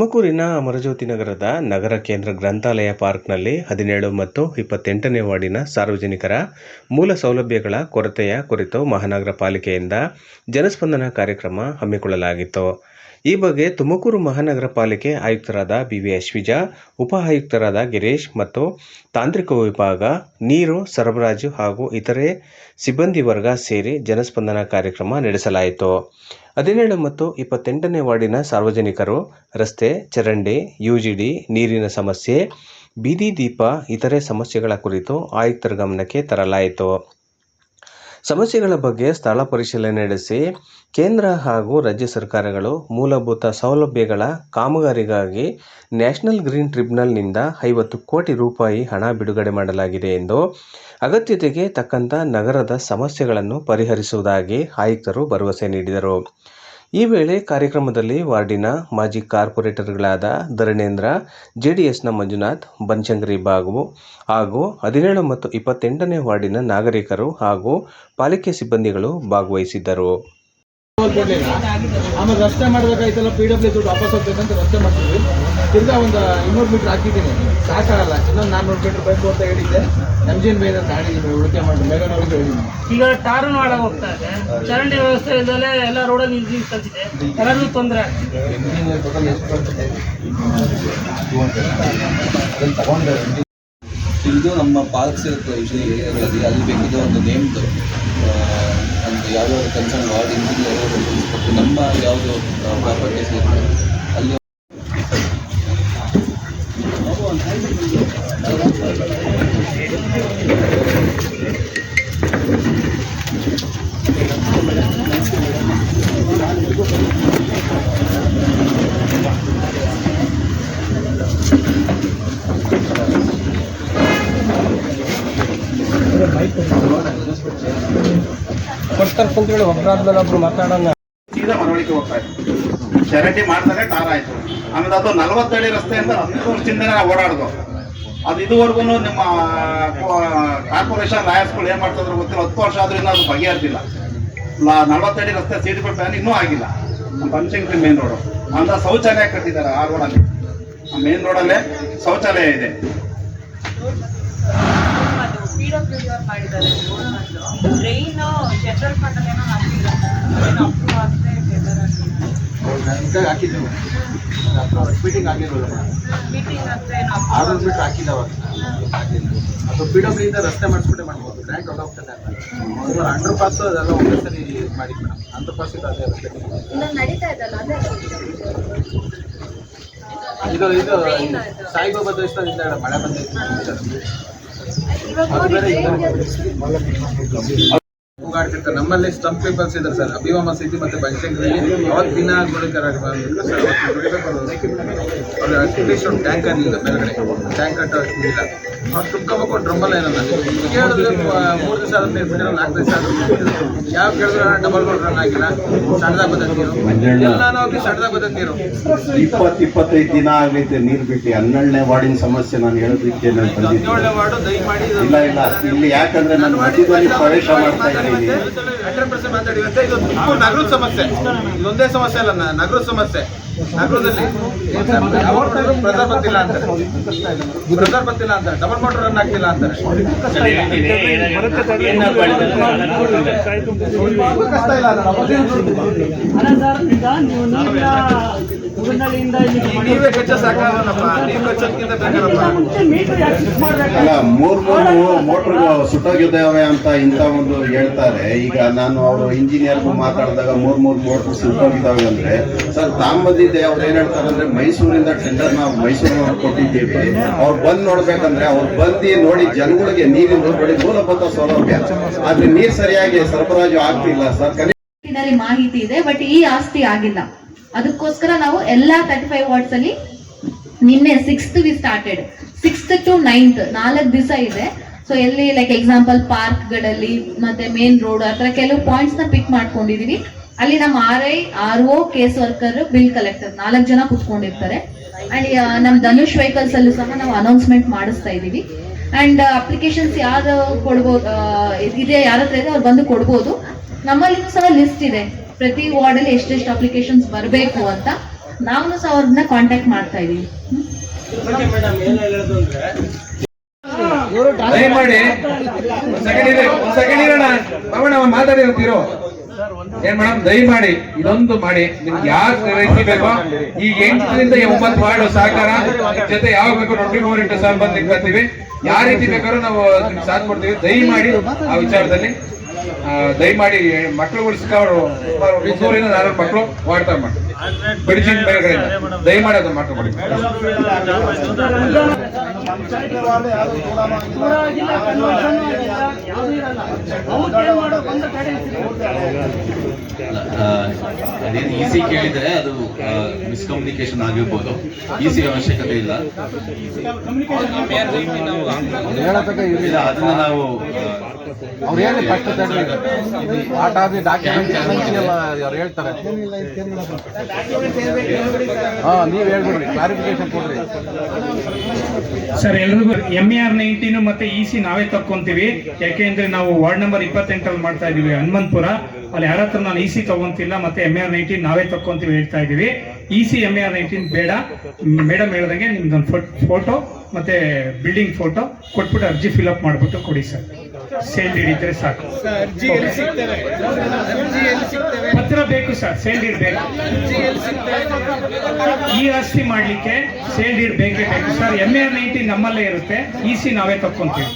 ತುಮಕೂರಿನ ಅಮರಜ್ಯೋತಿ ನಗರದ ನಗರ ಕೇಂದ್ರ ಗ್ರಂಥಾಲಯ ಪಾರ್ಕ್ನಲ್ಲಿ 17 ಮತ್ತು 28ನೇ ವಾರ್ಡಿನ ಸಾರ್ವಜನಿಕರ ಮೂಲ ಸೌಲಭ್ಯಗಳ ಕೊರತೆಯ ಕುರಿತು ಮಹಾನಗರ ಪಾಲಿಕೆಯಿಂದ ಜನಸ್ಪಂದನ ಕಾರ್ಯಕ್ರಮ ಹಮ್ಮಿಕೊಳ್ಳಲಾಗಿತ್ತು. ಈ ಬಗ್ಗೆ ತುಮಕೂರು ಮಹಾನಗರ ಪಾಲಿಕೆ ಆಯುಕ್ತರಾದ ಬಿ.ವಿ. ಅಶ್ವಿಜಾ, ಉಪ ಆಯುಕ್ತರಾದ ಗಿರೀಶ್ ಮತ್ತು ತಾಂತ್ರಿಕ ವಿಭಾಗ, ನೀರು ಸರಬರಾಜು ಹಾಗೂ ಇತರೆ ಸಿಬ್ಬಂದಿ ವರ್ಗ ಸೇರಿ ಜನಸ್ಪಂದನ ಕಾರ್ಯಕ್ರಮ ನಡೆಸಲಾಯಿತು. 17 ಮತ್ತು 28ನೇ ವಾರ್ಡಿನ ಸಾರ್ವಜನಿಕರು ರಸ್ತೆ, ಚರಂಡಿ, ಯುಜಿಡಿ, ನೀರಿನ ಸಮಸ್ಯೆ, ಬೀದಿ ದೀಪ ಇತರೆ ಸಮಸ್ಯೆಗಳ ಕುರಿತು ಆಯುಕ್ತರ ಗಮನಕ್ಕೆ ತರಲಾಯಿತು. ಸಮಸ್ಯೆಗಳ ಬಗ್ಗೆ ಸ್ಥಳ ಪರಿಶೀಲನೆ ನಡೆಸಿ ಕೇಂದ್ರ ಹಾಗೂ ರಾಜ್ಯ ಸರ್ಕಾರಗಳು ಮೂಲಭೂತ ಸೌಲಭ್ಯಗಳ ಕಾಮಗಾರಿಗಾಗಿ ನ್ಯಾಷನಲ್ ಗ್ರೀನ್ ಟ್ರಿಬ್ಯುನಲ್ನಿಂದ 50 ಕೋಟಿ ರೂಪಾಯಿ ಹಣ ಬಿಡುಗಡೆ ಮಾಡಲಾಗಿದೆ ಎಂದು ಅಗತ್ಯತೆಗೆ ತಕ್ಕಂಥ ನಗರದ ಸಮಸ್ಯೆಗಳನ್ನು ಪರಿಹರಿಸುವುದಾಗಿ ಆಯುಕ್ತರು ಭರವಸೆ ನೀಡಿದರು. ಈ ವೇಳೆ ಕಾರ್ಯಕ್ರಮದಲ್ಲಿ ವಾರ್ಡಿನ ಮಾಜಿ ಕಾರ್ಪೊರೇಟರ್ಗಳಾದ ಧರಣೇಂದ್ರ, ಜೆಡಿಎಸ್ನ ಮಂಜುನಾಥ್, ಬನಶಂಕರಿ ಬಾಬು ಹಾಗೂ 17 ಮತ್ತು 28ನೇ ವಾರ್ಡಿನ ನಾಗರಿಕರು ಹಾಗೂ ಪಾಲಿಕೆ ಸಿಬ್ಬಂದಿಗಳು ಭಾಗವಹಿಸಿದ್ದರು. ಆಮೇಲೆ ರಸ್ತೆ ಮಾಡಬೇಕಾಯ್ತಲ್ಲ, PW ದುಡ್ಡು ವಾಪಸ್ ಹೋಗ್ಬೇಕಂತ ರಸ್ತೆ ಮಾಡ್ತೀವಿ. ತಿರ್ಗಾ ಒಂದು 200 ಮೀಟರ್ ಹಾಕಿದ್ದೀನಿ, ಸಾಕಾಗಲ್ಲ. ಇನ್ನೊಂದು 400 ಮೀಟರ್ ಬೇಕು ಅಂತ ಹೇಳಿದ್ದೆ. MGN ಬೇರೆ ಅಂತ ಹೇಳಿದ್ದೀನಿ, ಉಳಿಕೆ ಮಾಡಿ ಮೇಘನವ್ರಿಗೆ ಹೇಳಿದ್ದೀನಿ. ಈಗ ಟಾರು ಮಾಡಕ್ಕೆ ಹೋಗ್ತಾ ಇದೆ, ಚರಂಡಿ ವ್ಯವಸ್ಥೆ ಇಲ್ಲದೆ ಎಲ್ಲ ರೋಡಲ್ಲಿ ನಿಂತಿದೆ, ಎಲ್ಲರಿಗೂ ತೊಂದರೆ ಆಗ್ತಿದೆ. ಇದು ನಮ್ಮ ಪಾರ್ಕ್ಸ್ ಏರಿಯಾಗಳಲ್ಲಿ ಅಲ್ಲಿ ಬೇಕಿದೆ ಒಂದು ನೇಮ್ದು ಒಂದು ಯಾವುದಾದ್ರು ಕನ್ಸರ್ನ್ ವಾರ್ಡ್ ಇಂಜಿನಿಯರ್ ಕೊಟ್ಟು ನಮ್ಮ ಯಾವುದು ಪ್ರಾಪರ್ಟೀಸ್ ಇರುತ್ತೆ ಅಲ್ಲಿ ಕೊಡ್ತಾರೆ ಕುಂತ್ಕೊಳ್ಳಿ, ಒಬ್ಬರಾದ್ಮೇಲೆ ಒಬ್ರು ಮಾತಾಡೋಣ. ಸೀದಾ ಮರವಳಿಕೆ ಹೋಗ್ತಾ ಇತ್ತು. ಚರಂಡಿ ಮಾಡಿದಾಗ ಟಾರ್ ಆಯಿತು. ಆಮೇಲೆ ಅದು 40 ಅಡಿ ರಸ್ತೆಯಿಂದ 10 ವರ್ಷದಿಂದನೇ ನಾವು ಓಡಾಡೋದು. ಅದು ಇದುವರೆಗೂ ನಿಮ್ಮ ಕಾರ್ಪೊರೇಷನ್ ಲಾಯರ್ಸ್ಗಳು ಏನು ಮಾಡ್ತಿದ್ರು ಗೊತ್ತಿಲ್ಲ. 10 ವರ್ಷ ಆದ್ರೂ ಇನ್ನೂ ಅದು ಬಗೆಹರಿದಿಲ್ಲ. 40 ಅಡಿ ರಸ್ತೆ ಸೀಟ್ ಪ್ಲಾನ್ ಇನ್ನೂ ಆಗಿಲ್ಲ. ನಮ್ಮ ಬನಶಂಕರಿ ಮೇನ್ ರೋಡು ಅಂತ ಶೌಚಾಲಯ ಕಟ್ಟಿದ್ದಾರೆ. ಆ ರೋಡಲ್ಲಿ, ಆ ಮೇನ್ ರೋಡಲ್ಲೇ ಶೌಚಾಲಯ ಇದೆ. ಮಾಡಿದ್ದಾರೆ ಟ್ರೈನ್ ಜನರಲ್ ಫಂಡ್ ಏನೋ ಹಾಕಿದ್ದೇವೆ, ಮೀಟಿಂಗ್ ಆಗಿರೋಲ್ಲ, ಮೀಟಿಂಗ್ ಅಂದ್ರೆ 600 ಮೀಟರ್ ಹಾಕಿದ್ದಾವೆ. ಅದು PW ಇಂದ ರಸ್ತೆ ಮಾಡಿಸ್ಬಿಟ್ಟೆ ಮಾಡ್ಬೋದು, ಗ್ರ್ಯಾಂಟ್ ಹೊರಗೋಗ್ತದೆ ಅಂತ. ಅಂಡರ್ ಪಾಸ್ ಅದೆಲ್ಲ ಒಂದೇ ಸರಿ ಮಾಡಿ ಮೇಡಮ್, ಅಂಡರ್ ಪಾಸ್ ಇದೆ ಅದೇ ರಸ್ತೆ ನಡೀತಾ ಇದಲ್ಲ ಅದೇ ಇದು ಸಾಯಿಬಾಬಾ ದೇವಸ್ಥಾನದಿಂದ ಮಳೆ ಬಂದೈತೆ. ಕೂಗಾಡ್ತಿರ್ತಾರೆ. ನಮ್ಮಲ್ಲಿ ಸ್ಲಮ್ ಪೀಪಲ್ಸ್ ಇದ್ದಾರೆ ಸರ್, ಅಭಿವಾಮ ಸಿಟಿ ಮತ್ತು ಬನಶಂಕರಿ. ಅವತ್ತು ದಿನ ಅವ್ರು ಟ್ಯಾಂಕರ್ ಇಲ್ಲ, ಮೇಲ್ಗಡೆ ಟ್ಯಾಂಕರ್ ಇಲ್ಲ, ಅವ್ರು ತುಂಬ್ಕೋಬೇಕು. ಡ್ರಮ್ಮಲ್ಲ ಏನಲ್ಲ ಕೇಳಿದ್ರೆ 3 ದಿವಸ ಆದ ನೀರು ಬಿಟ್ಟಿರೋ, 4 ದಿವಸ ಆದ ಯಾವ ಕೇಳಿದ್ರೆ ಡಬಲ್ ರೋಡ್ ರನ್ ಆಗಿಲ್ಲ, ಸಣ್ಣದಾಗ ಬದಕ್ ನೀರು ಎಲ್ಲಾನು ಹೋಗಿ ಸಣ್ಣದಾಗ ಬದಕ್ ನೀರು. 20-25 ದಿನ ಆಗೈತೆ ನೀರು ಬಿಟ್ಟು. 12ನೇ ವಾರ್ಡಿನ ಸಮಸ್ಯೆ ನಾನು ಹೇಳೋದಕ್ಕೆ 17ನೇ ವಾರ್ಡು ದಯಮಾಡಿ ಇಲ್ಲ ಇಲ್ಲಿ ಯಾಕಂದ್ರೆ ನಾನು ಮಧ್ಯದಲ್ಲಿ ಪ್ರವೇಶ ಮಾಡ್ತಾ ಇದ್ದೀನಿ. 100% ಮಾತಾಡಿವಂತೆ. ಇದು ತುಮಕೂರು ನಗರದ ಸಮಸ್ಯೆ, ಇದೊಂದೇ ಸಮಸ್ಯೆ ಅಲ್ಲ, ನಗರದ ಸಮಸ್ಯೆ. ನಗರದಲ್ಲಿ ಪ್ರೆಸರ್ ಬರ್ತಿಲ್ಲ ಅಂತಾರೆ, ಪ್ರೆಸರ್ ಬರ್ತಿಲ್ಲ ಅಂತಾರೆ, ಡಬಲ್ ಮೋಟರ್ ರನ್ ಆಗ್ತಿಲ್ಲ ಅಂತಾರೆ. ಕಷ್ಟ ಇಲ್ಲ ನೀವೇ ಕಚ್ಚ ಸಾಕಾಗಲ್ಲಪ್ಪ, ನೀವು ಕಚ್ಚೋದಕ್ಕಿಂತ ಬೇಕಾರಪ್ಪ. ಅಲ್ಲ, 3 ಮೋಟರ್ ಸುಟ್ಟೋಗಿದ್ದಾವೆ ಅಂತ ಇಂಥ ಒಂದು ಹೇಳ್ತಾರೆ. ಈಗ ನಾನು ಅವರು ಇಂಜಿನಿಯರ್ಗೂ ಮಾತಾಡಿದಾಗ 3 ಮೋಟರ್ ಸುಟ್ಟೋಗಿದ್ದಾವೆ ಅಂದ್ರೆ, ಸರ್ ತಾಂಬದಿದ್ದೆ ಅವ್ರು ಏನ್ ಹೇಳ್ತಾರೆ ಅಂದ್ರೆ, ಮೈಸೂರಿಂದ ಟೆಂಡರ್ ನಾವು ಮೈಸೂರಿನವ್ರು ಕೊಟ್ಟಿದ್ದೀವಿ, ಅವ್ರು ಬಂದು ನೋಡ್ಬೇಕಂದ್ರೆ ಅವ್ರು ಬಂದು ನೋಡಿ ಜನಗಳಿಗೆ ನೀರಿನ ನೋಡಿ ಮೂಲಭೂತ ಸೌಲಭ್ಯ, ಆದ್ರೆ ನೀರು ಸರಿಯಾಗಿ ಸರಬರಾಜು ಆಗ್ತಿಲ್ಲ ಸರ್. ಮಾಹಿತಿ ಇದೆ, ಬಟ್ ಈ ಆಸ್ತಿ ಆಗಿಲ್ಲ. ಅದಕ್ಕೋಸ್ಕರ ನಾವು ಎಲ್ಲಾ 35 ವಾರ್ಡ್ಸ್ ಅಲ್ಲಿ ನಿನ್ನೆ 6th we started, 6th to 9th 4 ದಿವಸ ಇದೆ. ಸೊ ಎಲ್ಲಿ ಲೈಕ್ ಎಕ್ಸಾಂಪಲ್ ಪಾರ್ಕ್ಗಳಲ್ಲಿ ಮತ್ತೆ ಮೇನ್ ರೋಡ್ ಹತ್ರ ಕೆಲವು ಪಾಯಿಂಟ್ಸ್ ನ ಪಿಕ್ ಮಾಡ್ಕೊಂಡಿದೀವಿ. ಅಲ್ಲಿ ನಮ್ಮ RI, RO, case worker, bill collector 4 ಜನ ಕುತ್ಕೊಂಡಿರ್ತಾರೆ. ಅಂಡ್ ನಮ್ ಧನುಷ್ ವೆಹಿಕಲ್ಸ್ ಅಲ್ಲೂ ಸಹ ನಾವು ಅನೌನ್ಸ್ಮೆಂಟ್ ಮಾಡಿಸ್ತಾ ಇದೀವಿ. ಅಂಡ್ ಅಪ್ಲಿಕೇಶನ್ಸ್ ಯಾರು ಕೊಡ್ಬೋದು ಇದೆ, ಯಾರ ಹತ್ರ ಇದೆ ಅವ್ರು ಬಂದು ಕೊಡ್ಬೋದು. ನಮ್ಮಲ್ಲಿನೂ ಸಹ ಲಿಸ್ಟ್ ಇದೆ, ಪ್ರತಿ ವಾರ್ಡ್ ಅಲ್ಲಿ ಎಷ್ಟೆಷ್ಟು ಅಪ್ಲಿಕೇಶನ್ಸ್ ಬರಬೇಕು ಅಂತ. ನಾವು ಸಹ ಅವ್ರನ್ನ ಕಾಂಟ್ಯಾಕ್ಟ್ ಮಾಡ್ತಾ ಇದೀವಿ. ದಯಮಾಡಿ ಸೆಕೆಂಡ್ ಇರೋಣ ಮಾತಾಡಿರ್ತೀರೋ ಏನ್ ಮೇಡಮ್, ದಯಮಾಡಿ ಇದೊಂದು ಮಾಡಿ. ನಿಮ್ಗೆ ಯಾವ ರೀತಿ ಬೇಕೋ ಈ 8ರಿಂದ 9 ವಾರ್ಡ್ ಸಹಕಾರ ಜೊತೆ ಯಾವ ಬೇಕೋ ನೋಡಿ ಸರ್ ಬಂದು ನಿಂತ್ಕೊಳ್ತೀವಿ. ಯಾವ ರೀತಿ ಬೇಕಾದ್ರೂ ನಾವು ಸಾಥ್ ಕೊಡ್ತೀವಿ. ದಯಮಾಡಿ ಆ ವಿಚಾರದಲ್ಲಿ ದಯಮಾಡಿ ಮಕ್ಕಳು ಉಳಿಸ್ಕೊಂಡು 300ರಿಂದ 400 ಮಕ್ಕಳು ವಾಡ್ತಾ ಮಾಡಿ ಬಿಡಿಸಿದ ಮೇಲ್ಗಡೆಯಿಂದ ದಯಮಾಡಿ ಅದನ್ನ ಮಾಡ್ಕೊಬೇಡಿ. ಅದೇನು ಇಸಿ ಕೇಳಿದ್ರೆ ಅದು ಮಿಸ್ಕಮ್ಯುನಿಕೇಶನ್ ಆಗಿರ್ಬೋದು. ಇಸಿ ಅವಶ್ಯಕತೆ ಇಲ್ಲ. ಅದನ್ನ ನಾವು ಹೇಳ್ತಾರೆ. ನೀವ್ ಹೇಳ್ಬಿಡ್ರಿ, ಕ್ಲಾರಿಫಿಕೇಶನ್ ಕೊಡ್ರಿ ಸರ್. ಎಲ್ರಿಗೂ MER19 ಮತ್ತೆ EC ನಾವೇ ತಕ್ಕೊಂತೀವಿ. ಯಾಕೆಂದ್ರೆ ನಾವು ವಾರ್ಡ್ ನಂಬರ್ 28 ಮಾಡ್ತಾ ಇದೀವಿ ಹನುಮಂತಪುರ. ಅಲ್ಲಿ ಯಾರ ಹತ್ರ ನಾನು EC ತಗೊಂತಿಲ್ಲ, ಮತ್ತೆ MER19 ನಾವೇ ತಕ್ಕೊಂತೀವಿ ಹೇಳ್ತಾ ಇದೀವಿ. EC MER19 ಬೇಡ. ಮೇಡಮ್ ಹೇಳ್ದಂಗೆ ನಿಮ್ದೊಂದು ಫೋಟೋ ಮತ್ತೆ ಬಿಲ್ಡಿಂಗ್ ಫೋಟೋ ಕೊಟ್ಬಿಟ್ಟು ಅರ್ಜಿ ಫಿಲ್ಅಪ್ ಮಾಡ್ಬಿಟ್ಟು ಕೊಡಿ ಸರ್. ಸೇಲ್ ಡೀಡ್ ಇದ್ರೆ ಸಾಕು. ಪತ್ರ ಬೇಕು ಸರ್, ಸೇಲ್ ಡೀಡ್ ಬೇಕು. ಈ ಆಸ್ತಿ ಮಾಡ್ಲಿಕ್ಕೆ ಸೇಲ್ ಡೀಡ್ ಬೇಕೇ ಬೇಕು ಸರ್. MER19 ನಮ್ಮಲ್ಲೇ ಇರುತ್ತೆ, EC ನಾವೇ ತಕ್ಕೊಂತೀವಿ.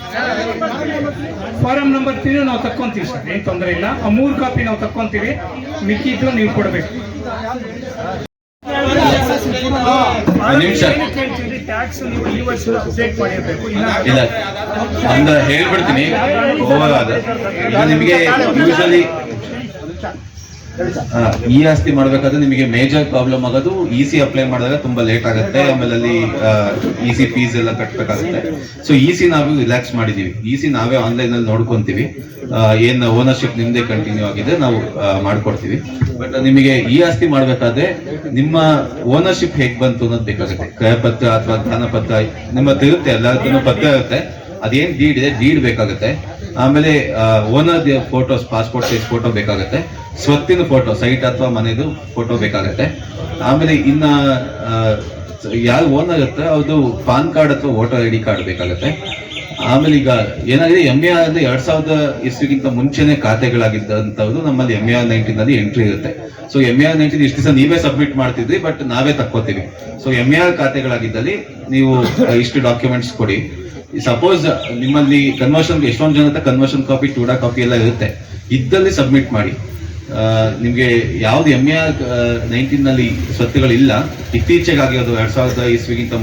ಫಾರಂ ನಂಬರ್ 3 ನಾವು ತಕ್ಕೊಂತೀವಿ ಸರ್, ಏನ್ ತೊಂದರೆ ಇಲ್ಲ. ಆ 3 ಕಾಪಿ ನಾವು ತಕ್ಕೊಂತೀವಿ, ಮಿಕ್ಕಿದ್ದು ನೀವು ಕೊಡಬೇಕು. ನಿಮಿಷ ಇಲ್ಲ ಅಂದ ಹೇಳ್ಬಿಡ್ತೀನಿ. ನಿಮಗೆ ಯೂಶಲಿ ಈ ಆಸ್ತಿ ಮಾಡ್ಬೇಕಾದ್ರೆ ನಿಮಗೆ ಮೇಜರ್ ಪ್ರಾಬ್ಲಮ್ ಆಗೋದು EC ಅಪ್ಲೈ ಮಾಡಿದಾಗ ತುಂಬಾ ಲೇಟ್ ಆಗುತ್ತೆ. ಆಮೇಲೆ ಅಲ್ಲಿ EC ಫೀಸ್ ಎಲ್ಲ ಕಟ್ಬೇಕಾಗುತ್ತೆ. ಸೊ EC ನಾವು ರಿಲ್ಯಾಕ್ಸ್ ಮಾಡಿದೀವಿ. EC ನಾವೇ ಆನ್ಲೈನ್ ಅಲ್ಲಿ ನೋಡ್ಕೊಂತೀವಿ. ಏನ್ ಓನರ್ಶಿಪ್ ನಿಮ್ದೇ ಕಂಟಿನ್ಯೂ ಆಗಿದೆ ನಾವು ಮಾಡ್ಕೊಡ್ತೀವಿ. ಬಟ್ ನಿಮಗೆ ಈ ಆಸ್ತಿ ಮಾಡ್ಬೇಕಾದ್ರೆ ನಿಮ್ಮ ಓನರ್ಶಿಪ್ ಹೇಗ್ ಬಂತು ಅನ್ನೋದು ಬೇಕಾಗುತ್ತೆ. ಕ್ರಯಪತ್ರ ಅಥವಾ ದಾನಪತ್ರ ನಿಮ್ಮದು ಇರುತ್ತೆ, ಎಲ್ಲದಕ್ಕೂ ಪತ್ರ ಇರುತ್ತೆ. ಅದೇನ್ ಡೀಡ್ ಇದೆ ಡೀಡ್ ಬೇಕಾಗುತ್ತೆ. ಆಮೇಲೆ owner photos, passport size photo ಬೇಕಾಗುತ್ತೆ. ಸ್ವತ್ತಿನ ಫೋಟೋ, ಸೈಟ್ ಅಥವಾ ಮನೆದು ಫೋಟೋ ಬೇಕಾಗುತ್ತೆ. ಆಮೇಲೆ ಇನ್ನ ಯಾರು ಓನರ್ ಇರುತ್ತೆ ಅವ್ರದ್ದು ಪಾನ್ ಕಾರ್ಡ್ ಅಥವಾ ವೋಟರ್ ID ಕಾರ್ಡ್ ಬೇಕಾಗುತ್ತೆ. ಆಮೇಲೆ ಈಗ ಏನಾಗಿದೆ, MER 2000 ಇಸ್ವಿಗಿಂತ ಮುಂಚೆನೆ ಖಾತೆಗಳಾಗಿದ್ದಂಥದ್ದು ನಮ್ಮಲ್ಲಿ MER19 ಅಲ್ಲಿ ಎಂಟ್ರಿ ಇರುತ್ತೆ. ಸೊ MER19 ಇಷ್ಟು ದಿವಸ ನೀವೇ ಸಬ್ಮಿಟ್ ಮಾಡ್ತಿದ್ರಿ, ಬಟ್ ನಾವೇ ತಕ್ಕೋತೀವಿ. ಸೊ MER ಖಾತೆಗಳಾಗಿದ್ದಲ್ಲಿ ನೀವು ಇಷ್ಟು ಡಾಕ್ಯುಮೆಂಟ್ಸ್ ಕೊಡಿ. ಸಪೋಸ್ ನಿಮ್ಮಲ್ಲಿ ಕನ್ವರ್ಷನ್, ಎಷ್ಟೊಂದು ಜನ ಕನ್ವರ್ಷನ್ ಕಾಪಿ, ಟೂಡಾ ಕಾಪಿ ಎಲ್ಲ ಇರುತ್ತೆ, ಇದ್ದಲ್ಲಿ ಸಬ್ಮಿಟ್ ಮಾಡಿ. ನಿಮ್ಗೆ ಯಾವ್ದು MER19 ನಲ್ಲಿ ಸ್ವತ್ತುಗಳಿಲ್ಲ, ಇತ್ತೀಚೆಗೆ ಆಗಿರೋದು 2000 ಇಸ್ವಿಗಿಂತ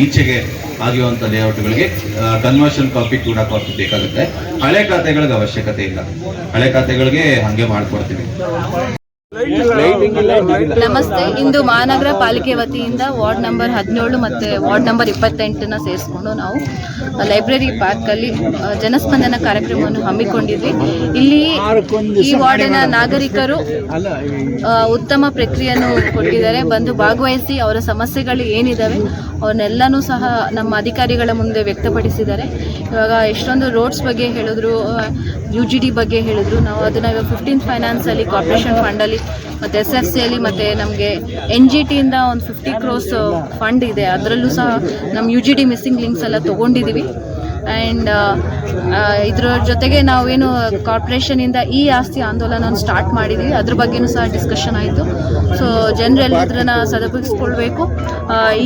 ಈಚೆಗೆ ಆಗಿರುವಂತ ಲೇಔಟ್ಗಳಿಗೆ ಕನ್ವರ್ಷನ್ ಕಾಪಿ, ಟೂಡಾ ಕಾಪಿ ಬೇಕಾಗುತ್ತೆ. ಹಳೆ ಖಾತೆಗಳಿಗೆ ಅವಶ್ಯಕತೆ ಇಲ್ಲ. ಹಳೆ ಖಾತೆಗಳಿಗೆ ಹಂಗೆ ಮಾಡ್ಕೊಡ್ತೀವಿ. ನಮಸ್ತೆ. ಇಂದು ಮಹಾನಗರ ಪಾಲಿಕೆ ವತಿಯಿಂದ ವಾರ್ಡ್ ನಂಬರ್ 17 ಮತ್ತು ವಾರ್ಡ್ ನಂಬರ್ 28ನ ಸೇರಿಸ್ಕೊಂಡು ನಾವು ಲೈಬ್ರರಿ ಪಾರ್ಕಲ್ಲಿ ಜನಸ್ಪಂದನ ಕಾರ್ಯಕ್ರಮವನ್ನು ಹಮ್ಮಿಕೊಂಡಿದ್ವಿ. ಇಲ್ಲಿ ಈ ವಾರ್ಡಿನ ನಾಗರಿಕರು ಉತ್ತಮ ಪ್ರಕ್ರಿಯೆಯನ್ನು ಕೊಟ್ಟಿದ್ದಾರೆ. ಬಂದು ಭಾಗವಹಿಸಿ ಅವರ ಸಮಸ್ಯೆಗಳು ಏನಿದ್ದಾವೆ ಅವನ್ನೆಲ್ಲನೂ ಸಹ ನಮ್ಮ ಅಧಿಕಾರಿಗಳ ಮುಂದೆ ವ್ಯಕ್ತಪಡಿಸಿದ್ದಾರೆ. ಇವಾಗ ಎಷ್ಟೊಂದು ರೋಡ್ಸ್ ಬಗ್ಗೆ ಹೇಳಿದ್ರು, UGD ಬಗ್ಗೆ ಹೇಳಿದ್ರು. ನಾವು ಅದನ್ನು ಇವಾಗ 15th ಫೈನಾನ್ಸಲ್ಲಿ, ಕಾರ್ಪೊರೇಷನ್ ಫಂಡಲ್ಲಿ ಮತ್ತು SFCಯಲ್ಲಿ ಮತ್ತು ನಮಗೆ NGTಯಿಂದ ಒಂದು 50 crores ಫಂಡ್ ಇದೆ. ಅದರಲ್ಲೂ ಸಹ ನಮ್ಮ UGD ಮಿಸ್ಸಿಂಗ್ ಲಿಂಕ್ಸ್ ಎಲ್ಲ ತೊಗೊಂಡಿದ್ದೀವಿ. ಆ್ಯಂಡ್ ಇದ್ರ ಜೊತೆಗೆ ನಾವೇನು ಕಾರ್ಪೊರೇಷನಿಂದ ಈ ಆಸ್ತಿ ಆಂದೋಲನ ಸ್ಟಾರ್ಟ್ ಮಾಡಿದ್ದೀವಿ, ಅದ್ರ ಬಗ್ಗೆನೂ ಸಹ ಡಿಸ್ಕಷನ್ ಆಯಿತು. ಸೊ ಜನರೆಲ್ಲ ಇದನ್ನು ಸದುಪಯೋಗಿಸ್ಕೊಳ್ಬೇಕು.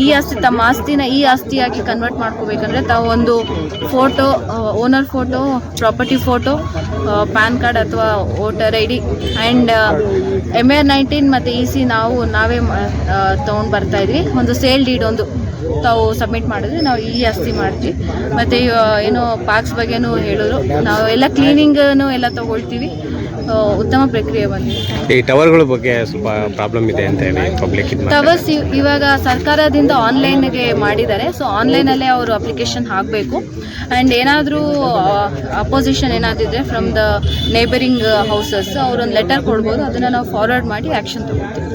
ಈ ಆಸ್ತಿ, ತಮ್ಮ ಆಸ್ತಿನ ಈ ಆಸ್ತಿಯಾಗಿ ಕನ್ವರ್ಟ್ ಮಾಡ್ಕೋಬೇಕಂದ್ರೆ ತಾವು ಒಂದು photo, owner photo, property photo, PAN card ಅಥವಾ ವೋಟರ್ ID ಆ್ಯಂಡ್ MER19 ಮತ್ತು EC ನಾವೇ ತೊಗೊಂಡು ಬರ್ತಾಯಿದ್ವಿ. ಒಂದು ಸೇಲ್ ಡೀಡ್ ಒಂದು ತಾವು ಸಬ್ಮಿಟ್ ಮಾಡಿದ್ರೆ ನಾವು ಈ ಆಸ್ತಿ ಮಾಡ್ತೀವಿ. ಮತ್ತು ಏನು ಪಾರ್ಕ್ಸ್ ಬಗ್ಗೆನೂ ಹೇಳಿದ್ರು, ನಾವು ಎಲ್ಲ ಕ್ಲೀನಿಂಗನ್ನು ಎಲ್ಲ ತಗೊಳ್ತೀವಿ. ಉತ್ತಮ ಪ್ರಕ್ರಿಯೆ ಬಂದಿದೆ. ಈ ಟವರ್ಗಳ ಬಗ್ಗೆ ಸ್ವಲ್ಪ ಪ್ರಾಬ್ಲಮ್ ಇದೆ ಅಂತ ಹೇಳಿ ಪಬ್ಲಿಕ್ ಟವರ್ಸ್ ಇವಾಗ ಸರ್ಕಾರದಿಂದ ಆನ್ಲೈನ್ಗೆ ಮಾಡಿದ್ದಾರೆ. ಸೊ ಆನ್ಲೈನಲ್ಲೇ ಅವರು ಅಪ್ಲಿಕೇಶನ್ ಹಾಕಬೇಕು. ಆ್ಯಂಡ್ ಏನಾದರೂ ಅಪೋಸಿಷನ್ ಏನಾದಿದ್ರೆ ಫ್ರಮ್ ದ ನೇಬರಿಂಗ್ ಹೌಸಸ್ ಅವರೊಂದು ಲೆಟರ್ ಕೊಡ್ಬೋದು. ಅದನ್ನು ನಾವು ಫಾರ್ವರ್ಡ್ ಮಾಡಿ ಆ್ಯಕ್ಷನ್ ತಗೊಳ್ತೀವಿ.